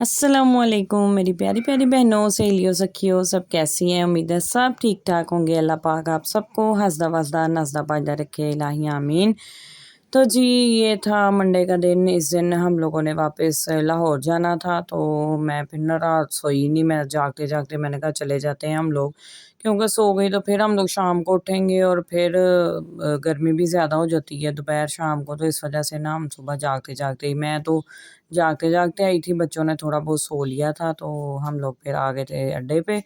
अस्सलामुअलैकुम मेरी प्यारी प्यारी बहनों सहेलियों सखियों सब कैसी हैं। उम्मीद है सब ठीक ठाक होंगे। अल्लाह पाक आप सबको हंसदा वसदा नजदा बाजदा रखे इलाही आमीन। तो जी ये था मंडे का दिन। इस दिन हम लोगों ने वापस लाहौर जाना था, तो मैं फिर ना रात सोई नहीं। मैं जागते जागते मैंने कहा चले जाते हैं हम लोग, क्योंकि सो गई तो फिर हम लोग शाम को उठेंगे और फिर गर्मी भी ज़्यादा हो जाती है दोपहर शाम को। तो इस वजह से ना हम सुबह जागते जागते ही, मैं तो जागते जागते आई थी, बच्चों ने थोड़ा बहुत सो लिया था, तो हम लोग फिर आ गए थे अड्डे पे।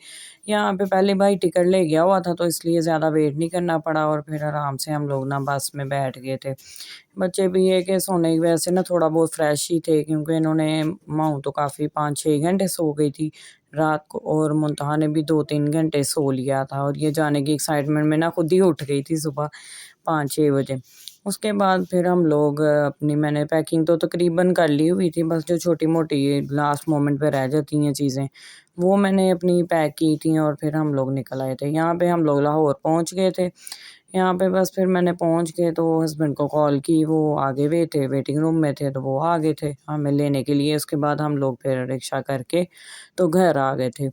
यहाँ पे पहले भाई टिकट ले गया हुआ था, तो इसलिए ज़्यादा वेट नहीं करना पड़ा और फिर आराम से हम लोग ना बस में बैठ गए थे। बच्चे भी ये कि सोने की वजह से ना थोड़ा बहुत फ्रेश ही थे, क्योंकि इन्होंने माऊ तो काफ़ी 5-6 घंटे सो गई थी रात को, और मुंतहा ने भी 2-3 घंटे सो लिया था, और ये जाने की एक्साइटमेंट में ना खुद ही उठ गई थी सुबह 5-6 बजे। उसके बाद फिर हम लोग अपनी, मैंने पैकिंग तो तकरीबन कर ली हुई थी, बस जो छोटी मोटी लास्ट मोमेंट पे रह जाती हैं चीज़ें वो मैंने अपनी पैक की थी, और फिर हम लोग निकल आए थे। यहाँ पे हम लोग लाहौर पहुँच गए थे। यहाँ पे बस फिर मैंने पहुँच के तो हस्बैंड को कॉल की, वो आगे हुए थे, वेटिंग रूम में थे, तो वो आ गए थे हमें लेने के लिए। उसके बाद हम लोग फिर रिक्शा करके तो घर आ गए थे।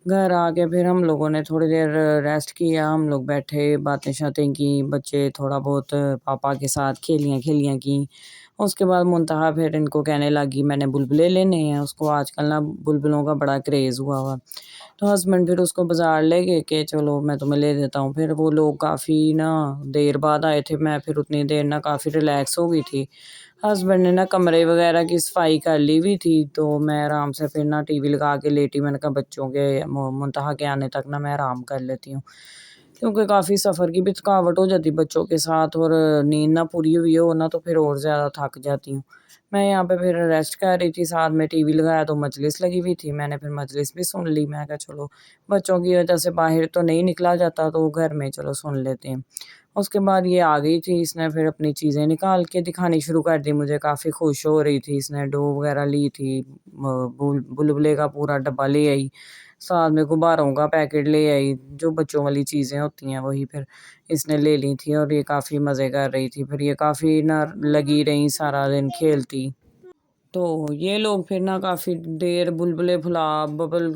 घर आके फिर हम लोगों ने थोड़ी देर रेस्ट किया, हम लोग बैठे, बातें-शातें की, बच्चे थोड़ा बहुत पापा के साथ खेलियाँ-खेलियाँ की। उसके बाद मुंतहा फिर इनको कहने लगी मैंने बुलबुलें लेने हैं, उसको आजकल ना बुलबुलों का बड़ा क्रेज़ हुआ हुआ। तो हस्बैंड फिर उसको बाज़ार ले गए कि चलो मैं तुम्हें ले देता हूँ। फिर वो लोग काफ़ी ना देर बाद आए थे, मैं फिर उतनी देर ना काफ़ी रिलैक्स हो गई थी। हस्बैंड ने ना कमरे वगैरह की सफाई कर ली हुई थी, तो मैं आराम से फिर ना टीवी लगा के लेटी। मैंने कहा बच्चों के मुंतहा के आने तक ना मैं आराम कर लेती हूँ, क्योंकि काफ़ी सफ़र की भी थकावट हो जाती बच्चों के साथ, और नींद ना पूरी हुई हो ना तो फिर और ज़्यादा थक जाती हूँ। मैं यहाँ पे फिर रेस्ट कर रही थी, साथ में टीवी लगाया तो मजलिस लगी हुई थी, मैंने फिर मजलिस भी सुन ली। मैं कहा चलो बच्चों की वजह से बाहर तो नहीं निकला जाता, तो घर में चलो सुन लेते हैं। उसके बाद ये आ गई थी, इसने फिर अपनी चीज़ें निकाल के दिखानी शुरू कर दी मुझे, काफ़ी खुश हो रही थी। इसने डो वगैरह ली थी, बुलबुले का पूरा डब्बा ले आई, साथ में गुब्बारों का पैकेट ले आई, जो बच्चों वाली चीज़ें होती हैं वही फिर इसने ले ली थी, और ये काफ़ी मज़े कर रही थी। फिर ये काफ़ी ना लगी रहीं सारा दिन खेलती। तो ये लोग फिर ना काफ़ी देर बुलबुले बबल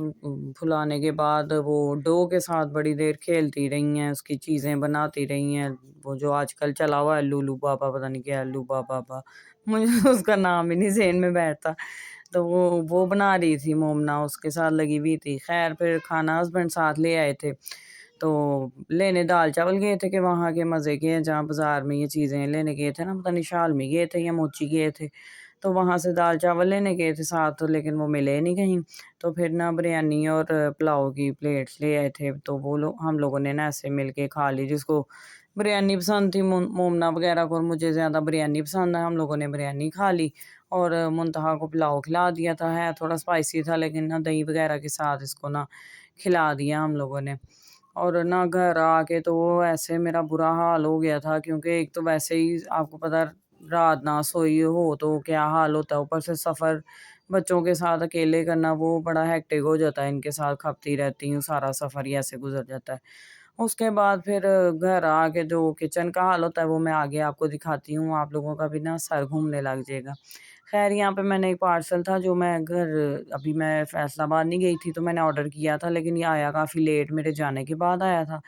फुलाने के बाद वो डो के साथ बड़ी देर खेलती रही हैं, उसकी चीज़ें बनाती रही हैं। वो जो आजकल चला हुआ है लूलू पापा, पता नहीं क्या है लूबा पापा, मुझे उसका नाम ही नहीं ज़हन में बैठता। तो वो बना रही थी मोमना, उसके साथ लगी हुई थी। ख़ैर फिर खाना हस्बैंड साथ ले आए थे, तो लेने दाल चावल गए थे कि वहाँ के मज़े के हैं, जहाँ बाज़ार में ये चीज़ें लेने गए थे ना, पता नहीं शालमी गए थे या मोची गए थे। तो वहाँ से दाल चावल लेने गए थे साथ, लेकिन वो मिले नहीं कहीं। तो फिर ना बिरयानी और पुलाव की प्लेट्स ले आए थे, तो वो लोग हम लोगों ने ना ऐसे मिल के खा ली। जिसको बिरयानी पसंद थी मोमना वगैरह को, और मुझे ज़्यादा बिरयानी पसंद है, हम लोगों ने बिरयानी खा ली, और मुंतहा को पुलाव खिला दिया था। है थोड़ा स्पाइसी था, लेकिन ना दही वगैरह के साथ इसको ना खिला दिया हम लोगों ने। और ना घर आके तो वो ऐसे मेरा बुरा हाल हो गया था, क्योंकि एक तो वैसे ही आपको पता रात ना सोई हो तो क्या हाल होता है, ऊपर से सफ़र बच्चों के साथ अकेले करना वो बड़ा हेक्टिक हो जाता है। इनके साथ खपती रहती हूँ, सारा सफ़र ही ऐसे गुजर जाता है। उसके बाद फिर घर आके जो किचन का हाल होता है वो मैं आगे आपको दिखाती हूँ, आप लोगों का भी ना सर घूमने लग जाएगा। खैर यहाँ पे मैंने एक पार्सल था जो मैं घर, अभी मैं फैसलाबाद नहीं गई थी तो मैंने ऑर्डर किया था, लेकिन ये आया काफ़ी लेट, मेरे जाने के बाद आया था।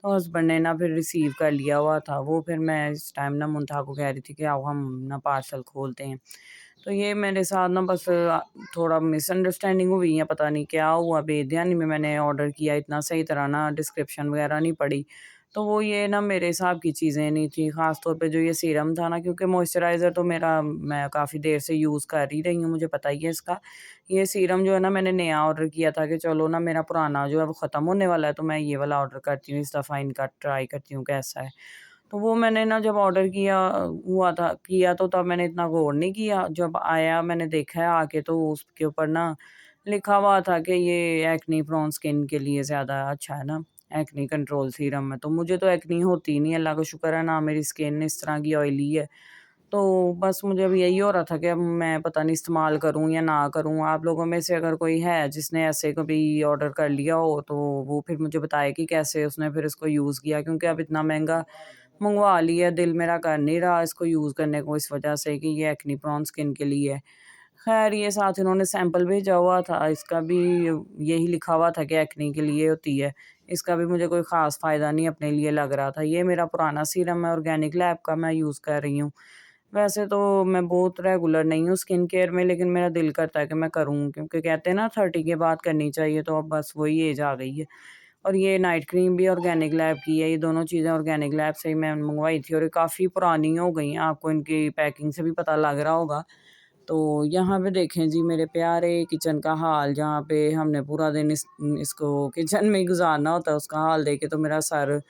तो हस्बैंड ने ना फिर रिसीव कर लिया हुआ था वो। फिर मैं इस टाइम ना मुंतहा को कह रही थी कि आओ हम ना पार्सल खोलते हैं। तो ये मेरे साथ ना बस थोड़ा मिसअंडरस्टैंडिंग हुई है, पता नहीं क्या हुआ, बेध्यानी में मैंने ऑर्डर किया, इतना सही तरह ना डिस्क्रिप्शन वगैरह नहीं पढ़ी। तो वो ये ना मेरे हिसाब की चीज़ें नहीं थी, ख़ास तौर पे जो ये सीरम था ना, क्योंकि मॉइस्चराइज़र तो मेरा मैं काफ़ी देर से यूज़ कर ही रही हूँ, मुझे पता ही है इसका। ये सीरम जो है ना मैंने नया ऑर्डर किया था कि चलो ना मेरा पुराना जो है वो ख़त्म होने वाला है, तो मैं ये वाला ऑर्डर करती हूँ, इस दफ़ा इनका ट्राई करती हूँ कैसा है। तो वो मैंने ना जब ऑर्डर किया तो तब मैंने इतना गौर नहीं किया। जब आया मैंने देखा है आके, तो उसके ऊपर ना लिखा हुआ था कि ये एक्ने प्रोन स्किन के लिए ज़्यादा अच्छा है ना, एक्ने कंट्रोल सीरम है। तो मुझे तो एक्ने होती ही नहीं, अल्लाह का शुक्र है, ना मेरी स्किन इस तरह की ऑयली है। तो बस मुझे अब यही हो रहा था कि अब मैं पता नहीं इस्तेमाल करूँ या ना करूँ। आप लोगों में से अगर कोई है जिसने ऐसे कभी ऑर्डर कर लिया हो, तो वो फिर मुझे बताए कि कैसे उसने फिर इसको यूज़ किया, क्योंकि अब इतना महँगा मँगवा लिया, दिल मेरा कर नहीं रहा इसको यूज़ करने को, इस वजह से कि ये एक्ने प्रोन स्किन के लिए है। खैर ये साथ इन्होंने सैंपल भेजा हुआ था, इसका भी यही लिखा हुआ था कि एक्ने के लिए होती है। इसका भी मुझे कोई ख़ास फ़ायदा नहीं अपने लिए लग रहा था। ये मेरा पुराना सीरम है ऑर्गेनिक लैब का, मैं यूज़ कर रही हूँ। वैसे तो मैं बहुत रेगुलर नहीं हूँ स्किन केयर में, लेकिन मेरा दिल करता है कि मैं करूँ, क्योंकि कहते हैं ना 30 के बाद करनी चाहिए, तो अब बस वही एज आ गई है। और ये नाइट क्रीम भी ऑर्गेनिक लैब की है, ये दोनों चीज़ें ऑर्गेनिक लैब से ही मैं मँगवाई थी और ये काफ़ी पुरानी हो गई हैं, आपको इनकी पैकिंग से भी पता लग रहा होगा। तो यहाँ पे देखें जी मेरे प्यारे किचन का हाल, जहाँ पे हमने पूरा दिन इसको किचन में ही गुज़ारना होता है, उसका हाल देख के तो मेरा सर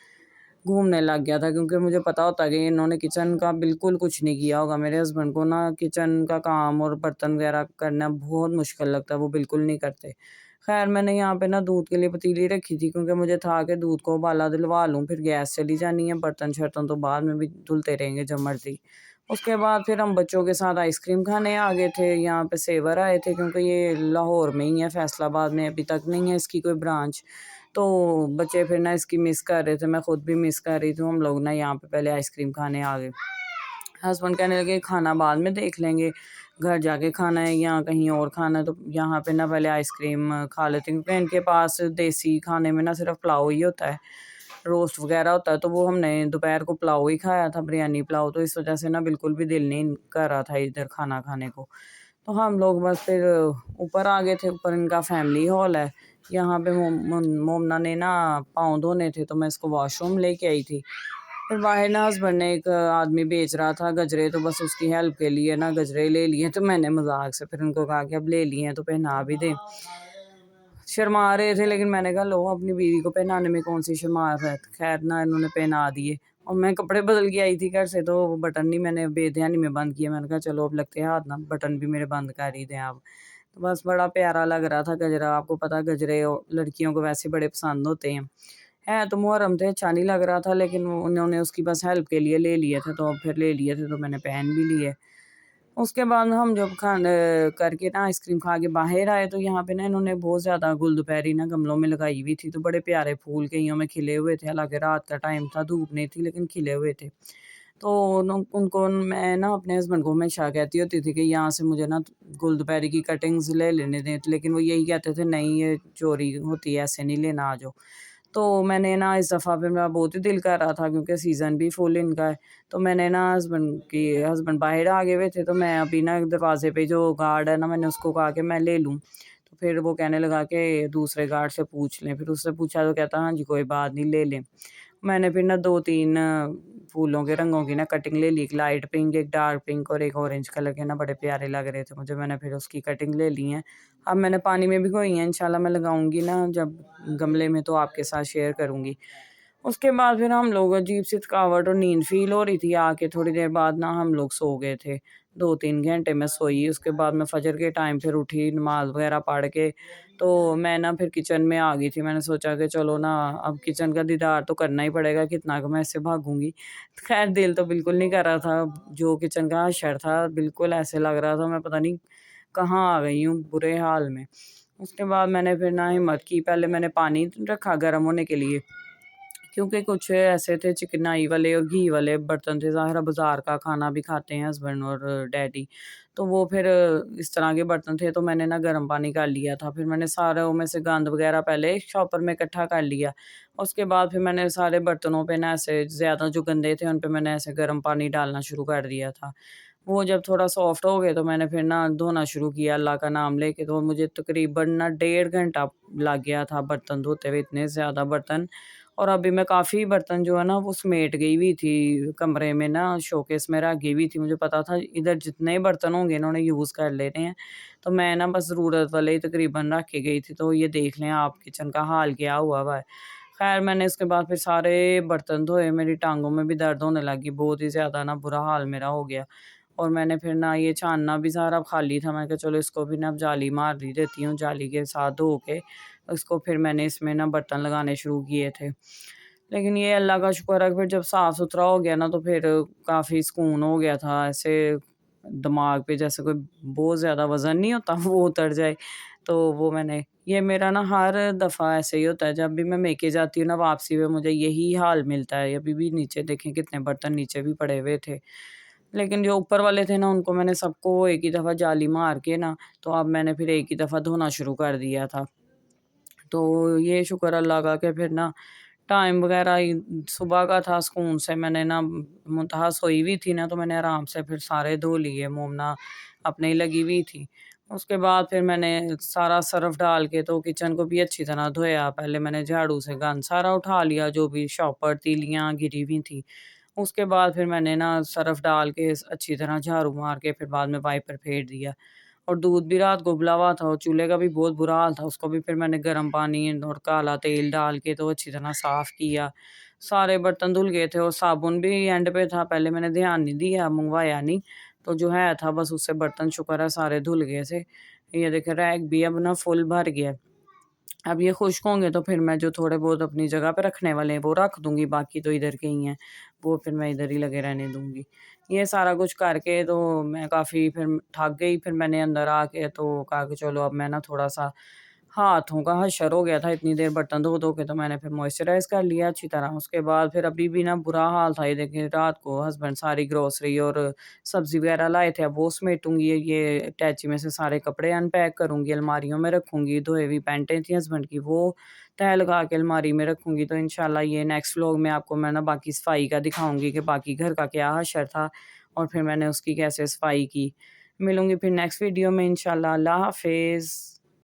घूमने लग गया था, क्योंकि मुझे पता होता है कि इन्होंने किचन का बिल्कुल कुछ नहीं किया होगा। मेरे हस्बैंड को ना किचन का काम और बर्तन वगैरह करना बहुत मुश्किल लगता है, वो बिल्कुल नहीं करते। ख़ैर मैंने यहाँ पे ना दूध के लिए पतीली रखी थी, क्योंकि मुझे था कि दूध को उबाला दिलवा लूँ, फिर गैस चली जानी है, बर्तन-शर्तन तो बाद में भी धुलते रहेंगे जब मर्ज़ी। उसके बाद फिर हम बच्चों के साथ आइसक्रीम खाने आ गए थे, यहाँ पे सेवर आए थे, क्योंकि ये लाहौर में ही है, फैसलाबाद में अभी तक नहीं है इसकी कोई ब्रांच। तो बच्चे फिर ना इसकी मिस कर रहे थे, मैं खुद भी मिस कर रही थी, हम लोग ना यहाँ पे पहले आइसक्रीम खाने आ गए। हस्बैंड कहने लगे खाना बाद में देख लेंगे, घर जाके खाना है या कहीं और खाना है, तो यहाँ पे ना पहले आइसक्रीम खा लेते हैं, क्योंकि इनके पास देसी खाने में ना सिर्फ पुलाव ही होता है, रोस्ट वगैरह होता है, तो वो हमने दोपहर को पुलाव ही खाया था, बिरयानी पुलाव, तो इस वजह से ना बिल्कुल भी दिल नहीं कर रहा था इधर खाना खाने को। तो हम लोग बस फिर ऊपर आ गए थे, ऊपर इनका फैमिली हॉल है। यहाँ पे मोमना ने ना पाँव धोने थे, तो मैं इसको वॉशरूम लेके आई थी। फिर बाहर ना हस्बैंड ने एक आदमी बेच रहा था गजरे, तो बस उसकी हेल्प के लिए ना गजरे ले लिए, तो मैंने मजाक से फिर उनको कहा कि अब ले लिए हैं तो पहना भी दें। शर्मा रहे थे, लेकिन मैंने कहा लो अपनी बीवी को पहनाने में कौन सी शर्माहट है। खैर ना इन्होंने पहना दिए, और मैं कपड़े बदल के आई थी घर से, तो वो बटन नहीं, मैंने बेध्यानी में बंद किया। मैंने कहा चलो अब लगते हाथ ना बटन भी मेरे बंद कर ही दें आप। तो बस बड़ा प्यारा लग रहा था गजरा, आपको पता है गजरे लड़कियों को वैसे बड़े पसंद होते हैं। है तो मुहर्रम थे, अच्छा नहीं लग रहा था, लेकिन उन्होंने उसकी बस हेल्प के लिए ले लिए थे, तो अब फिर ले लिए थे तो मैंने पहन भी लिए। उसके बाद हम जब खाना करके ना आइसक्रीम खा के बाहर आए, तो यहाँ पे ना इन्होंने बहुत ज़्यादा गुलदुपहरी ना गमलों में लगाई हुई थी, तो बड़े प्यारे फूल कईयों में खिले हुए थे, हालाँकि रात का टाइम था, धूप नहीं थी, लेकिन खिले हुए थे। तो उनको मैं ना अपने हस्बैंड को हमेशा कहती होती थी कि यहाँ से मुझे ना गुलदुपहरी की कटिंग्स ले लेने दें, लेकिन वो यही कहते थे नहीं ये चोरी होती है, ऐसे नहीं लेना आ जाओ। तो मैंने ना इस दफ़ा पे मेरा बहुत ही दिल कर रहा था, क्योंकि सीज़न भी फुल इनका है। तो मैंने ना हस्बैंड बाहर आ गए हुए थे, तो मैं अभी ना दरवाज़े पे जो गार्ड है ना, मैंने उसको कहा कि मैं ले लूँ। तो फिर वो कहने लगा कि दूसरे गार्ड से पूछ लें। फिर उससे पूछा तो कहता हाँ जी कोई बात नहीं, ले लें। मैंने फिर ना 2-3 फूलों के रंगों की ना कटिंग ले ली, एक लाइट पिंक, एक डार्क पिंक और एक ऑरेंज कलर के, ना बड़े प्यारे लग रहे थे मुझे, मैंने फिर उसकी कटिंग ले ली है। अब मैंने पानी में भिगोई हैं, इंशाल्लाह मैं लगाऊँगी ना जब गमले में, तो आपके साथ शेयर करूँगी। उसके बाद फिर हम लोग अजीब-सी थकावट और नींद फ़ील हो रही थी, आके थोड़ी देर बाद ना हम लोग सो गए थे। 2-3 घंटे मैं सोई, उसके बाद मैं फ़जर के टाइम फिर उठी, नमाज़ वग़ैरह पढ़ के, तो मैं ना फिर किचन में आ गई थी। मैंने सोचा कि चलो ना अब किचन का दीदार तो करना ही पड़ेगा, कितना क मैं इससे भागूँगी। ख़ैर दिल तो बिल्कुल नहीं कर रहा था, जो किचन का हशर था बिल्कुल ऐसे लग रहा था मैं पता नहीं कहाँ आ गई हूँ बुरे हाल में। उसके बाद मैंने फिर ना हिम्मत की, पहले मैंने पानी रखा गर्म होने के लिए, क्योंकि कुछ ऐसे थे चिकनाई वाले और घी वाले बर्तन थे, ज़ाहिर है बाज़ार का खाना भी खाते हैं हस्बैंड और डैडी, तो वो फिर इस तरह के बर्तन थे, तो मैंने ना गर्म पानी कर लिया था। फिर मैंने सारों में से गंद वगैरह पहले एक शॉपर में इकट्ठा कर लिया। उसके बाद फिर मैंने सारे बर्तनों पे ना ऐसे ज़्यादा जो गंदे थे उन पे मैंने ऐसे गर्म पानी डालना शुरू कर दिया था। वो जब थोड़ा सॉफ्ट हो गए, तो मैंने फिर ना धोना शुरू किया अल्लाह का नाम लेके, तो मुझे तकरीबन ना 1.5 घंटा लग गया था बर्तन धोते हुए, इतने ज़्यादा बर्तन। और अभी मैं काफ़ी बर्तन जो है ना वो समेट गई हुई थी कमरे में ना, शोकेस में रख गई हुई थी। मुझे पता था इधर जितने बर्तन होंगे इन्होंने यूज़ कर लेने हैं, तो मैं ना बस ज़रूरत वाले ही तकरीबन रख के गई थी। तो ये देख लें आप किचन का हाल क्या हुआ हुआ है। ख़ैर मैंने उसके बाद फिर सारे बर्तन धोए, मेरी टाँगों में भी दर्द होने लगी, बहुत ही ज़्यादा ना बुरा हाल मेरा हो गया। और मैंने फिर ना ये छानना भी सारा खाली था, मैं कहा चलो इसको भी ना अब जाली मार ही देती हूँ, जाली के साथ धो के उसको फिर मैंने इसमें ना बर्तन लगाने शुरू किए थे। लेकिन ये अल्लाह का शुक्र है कि फिर जब साफ़-सुथरा हो गया ना, तो फिर काफ़ी सुकून हो गया था, ऐसे दिमाग पे जैसे कोई बहुत ज़्यादा वज़न नहीं होता वो उतर जाए। तो वो मैंने ये मेरा ना हर दफ़ा ऐसे ही होता है, जब भी मैं मेके जाती हूँ ना वापसी में मुझे यही हाल मिलता है। अभी भी नीचे देखें कितने बर्तन नीचे भी पड़े हुए थे। लेकिन जो ऊपर वाले थे ना उनको मैंने सबको एक ही दफ़ा जाली मार के ना, तो अब मैंने फिर एक ही दफ़ा धोना शुरू कर दिया था। तो ये शुक्र अल्लाह का कि फिर ना टाइम वग़ैरह ही सुबह का था, सुकून से मैंने ना मुनतहा सोई हुई थी ना, तो मैंने आराम से फिर सारे धो लिए, मोमना अपने ही लगी हुई थी। उसके बाद फिर मैंने सारा सर्फ़ डाल के तो किचन को भी अच्छी तरह धोया। पहले मैंने झाड़ू से गंद सारा उठा लिया, जो भी शॉपर, तीलियाँ गिरी हुई थी। उसके बाद फिर मैंने ना सर्फ़ डाल के अच्छी तरह झाड़ू मार के फिर बाद में वाइपर फेर दिया। और दूध भी रात को उबला हुआ था और चूल्हे का भी बहुत बुरा हाल था, उसको भी फिर मैंने गर्म पानी और काला तेल डाल के तो अच्छी तरह साफ़ किया। सारे बर्तन धुल गए थे और साबुन भी एंड पे था, पहले मैंने ध्यान नहीं दिया, मँगवाया नहीं। तो जो है था बस उससे बर्तन शुक्र है सारे धुल गए थे। ये देखिए रैक भी अब ना फुल भर गया। अब ये खुश्क होंगे तो फिर मैं जो थोड़े बहुत अपनी जगह पे रखने वाले हैं वो रख दूँगी, बाकी तो इधर के ही हैं, वो फिर मैं इधर ही लगे रहने दूँगी। ये सारा कुछ करके तो मैं काफ़ी फिर थक गई, फिर मैंने अंदर आके तो कहा कि चलो अब मैं ना थोड़ा-सा हाथों का हशर हो गया था इतनी देर बर्तन धो-धो के, तो मैंने फिर मॉइस्चराइज़ कर लिया अच्छी तरह। उसके बाद फिर अभी भी ना बुरा हाल था, ये देखिए रात को हस्बैंड सारी ग्रोसरी और सब्ज़ी वगैरह लाए थे, अब वो समेटूँगी, ये अटैची में से सारे कपड़े अनपैक करूँगी, अलमारियों में रखूँगी, धोई हुई पैंटें थी हस्बैंड की वो तह लगा के अलमारी में रखूँगी। तो इंशाल्लाह ये नेक्स्ट व्लॉग में आपको मैं ना बाकी सफाई का दिखाऊँगी कि बाकी घर का क्या हशर था और फिर मैंने उसकी कैसे सफाई की। मिलूँगी फिर नेक्स्ट वीडियो में इंशाल्लाह। अल्लाह हाफ़िज़।